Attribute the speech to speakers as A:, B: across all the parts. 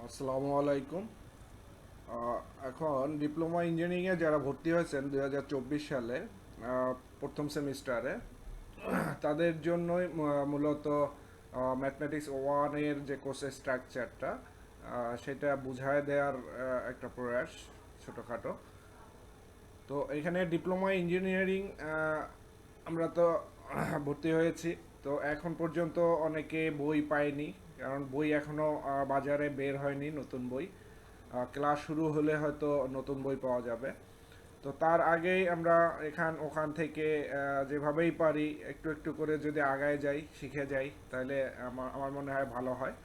A: আসসালামু আলাইকুম। আহ, এখন ডিপ্লোমা ইঞ্জিনিয়ারিংয়ে যারা ভর্তি হয়েছেন 2024 সালে প্রথম সেমিস্টারে তাদের জন্যই মূলত ম্যাথমেটিক্স ওয়ানের যে কোর্সের স্ট্রাকচারটা সেটা বুঝায় দেওয়ার একটা প্রয়াস ছোটোখাটো। তো এখানে ডিপ্লোমা ইঞ্জিনিয়ারিং আমরা তো ভর্তি হয়েছি। তো এখন পর্যন্ত অনেকে বই পায়নি, কারণ বই এখনও বাজারে বের হয়নি নতুন বই। ক্লাস শুরু হলে হয়তো নতুন বই পাওয়া যাবে। তো তার আগেই আমরা এখান ওখান থেকে যেভাবেই পারি একটু একটু করে যদি আগায় যাই, শিখে যাই, তাহলে আমার আমার মনে হয় ভালো হয়।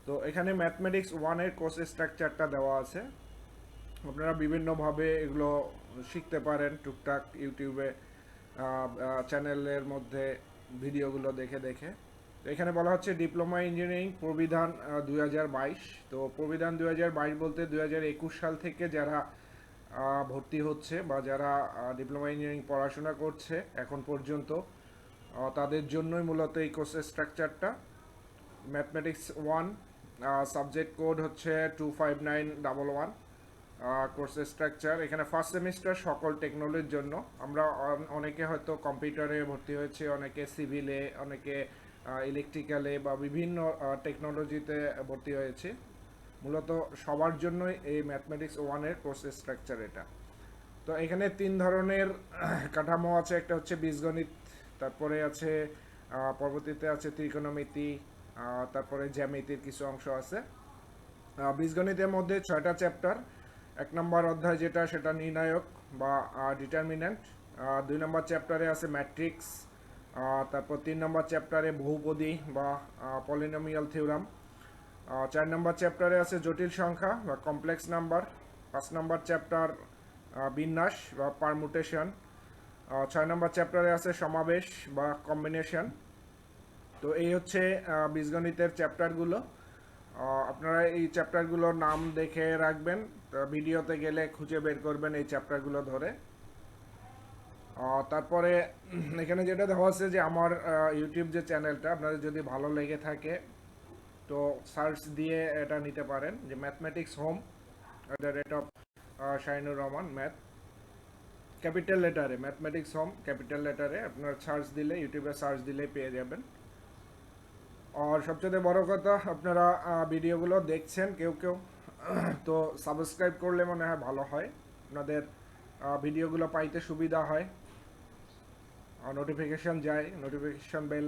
A: তো এখানে ম্যাথমেটিক্স ওয়ানের কোর্স স্ট্রাকচারটা দেওয়া আছে। আপনারা বিভিন্নভাবে এগুলো শিখতে পারেন টুকটাক ইউটিউবে চ্যানেলের মধ্যে ভিডিওগুলো দেখে দেখে। তো এখানে বলা হচ্ছে ডিপ্লোমা ইঞ্জিনিয়ারিং প্রবিধান 2022। তো প্রবিধান 2022 বলতে 2021 সাল থেকে যারা ভর্তি হচ্ছে বা যারা ডিপ্লোমা ইঞ্জিনিয়ারিং পড়াশোনা করছে এখন পর্যন্ত, তাদের জন্যই মূলত এই কোর্সের স্ট্রাকচারটা। ম্যাথমেটিক্স ওয়ান, সাবজেক্ট কোড হচ্ছে 25911। কোর্সের স্ট্রাকচার এখানে ফার্স্ট সেমিস্টার সকল টেকনোলজির জন্য। আমরা অনেকে হয়তো কম্পিউটারে ভর্তি হয়েছে, অনেকে সিভিলে, অনেকে ইলেকট্রিক্যালে বা বিভিন্ন টেকনোলজিতে ভর্তি হয়েছে। মূলত সবার জন্যই এই ম্যাথমেটিক্স ওয়ানের কোর্স স্ট্রাকচার এটা। তো এখানে তিন ধরনের কাঠামো আছে। একটা হচ্ছে বীজগণিত, তারপরে আছে পরবর্তীতে আছে ত্রিকোণমিতি, তারপরে জ্যামিতির কিছু অংশ আছে। বীজগণিতের মধ্যে 6টা চ্যাপ্টার। 1 নম্বর অধ্যায় যেটা, সেটা নির্ণায়ক বা ডিটারমিন্যান্ট। 2 নম্বর চ্যাপ্টারে আছে ম্যাট্রিক্স। তারপর 3 নম্বর চ্যাপ্টারে বহুপদী বা পলিনোমিয়াল থিওরাম। 4 নম্বর চ্যাপ্টারে আছে জটিল সংখ্যা বা কমপ্লেক্স নাম্বার। 5 নম্বর চ্যাপ্টার বিন্যাস বা পারমুটেশন। 6 নম্বর চ্যাপ্টারে আছে সমাবেশ বা কম্বিনেশন। তো এই হচ্ছে বীজগণিতের চ্যাপ্টারগুলো। আপনারা এই চ্যাপ্টারগুলোর নাম দেখে রাখবেন, ভিডিওতে গেলে খুঁজে বের করবেন এই চ্যাপ্টারগুলো ধরে। তারপরে এখানে যেটা দেওয়া আছে যে আমার ইউটিউব যে চ্যানেলটা আপনাদের যদি ভালো লেগে থাকে তো সার্চ দিয়ে এটা নিতে পারেন, যে mathematics home at the rate of Shahinur Rahman math, capital লেটারে ম্যাথমেটিক্স হোম ক্যাপিটাল লেটারে আপনার সার্চ দিলে, ইউটিউবে সার্চ দিলেই পেয়ে যাবেন। আর সবচেয়ে বড় কথা, আপনারা ভিডিওগুলো দেখছেন কেউ কেউ, তো সাবস্ক্রাইব করলে মনে হয় ভালো হয়, আপনাদের ভিডিওগুলো পাইতে সুবিধা হয়, নোটিফিকেশন যায়, নোটিফিকেশন বেল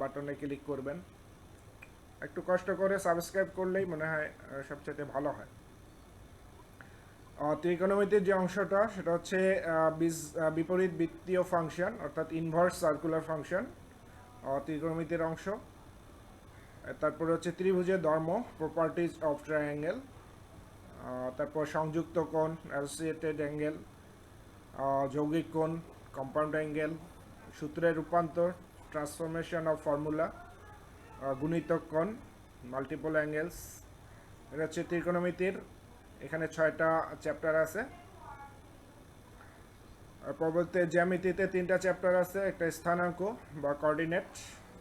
A: বাটনে ক্লিক করবেন। একটু কষ্ট করে সাবস্ক্রাইব করলেই মনে হয় সবচেয়ে ভালো হয়। ত্রিকোণমিতির যে অংশটা সেটা হচ্ছে বিপরীত বৃত্তীয় ফাংশন, অর্থাৎ ইনভার্স সার্কুলার ফাংশন ত্রিকোণমিতির অংশ। তারপরে হচ্ছে ত্রিভুজের ধর্ম, প্রপার্টিজ অফ ট্রায়াঙ্গেল। তারপর সংযুক্ত কোণ, অ্যাসোসিয়েটেড অ্যাঙ্গেল, যৌগিক কোণ, কম্পাউন্ড অ্যাঙ্গেল, সূত্রের রূপান্তর, ট্রান্সফরমেশন অফ ফর্মুলা, গুণিতক কোণ, মাল্টিপল অ্যাঙ্গেলস। এটা হচ্ছে ত্রিকোণমিতির। এখানে 6টা চ্যাপ্টার আছে। আর পরবর্তী জ্যামিতিতে 3টা চ্যাপ্টার আছে। একটা স্থানাঙ্ক বা কোঅর্ডিনেট,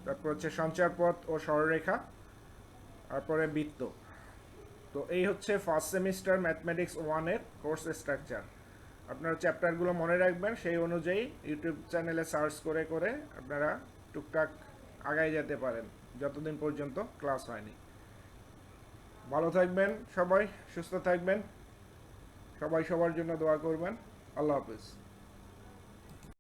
A: তারপর হচ্ছে সঞ্চারপথ ও সরলরেখা, তারপরে বৃত্ত। তো এই হচ্ছে ফার্স্ট সেমিস্টার ম্যাথমেটিক্স ওয়ানের কোর্স স্ট্রাকচার। আপনারা চ্যাপ্টারগুলো মনে রাখবেন, সেই অনুযায়ী ইউটিউব চ্যানেলে সার্চ করে করে আপনারা টুকটাক আগায় যেতে পারেন যতদিন পর্যন্ত ক্লাস হয়নি। ভালো থাকবেন সবাই, সুস্থ থাকবেন সবাই, সবার জন্য দোয়া করবেন। আল্লাহ হাফিজ।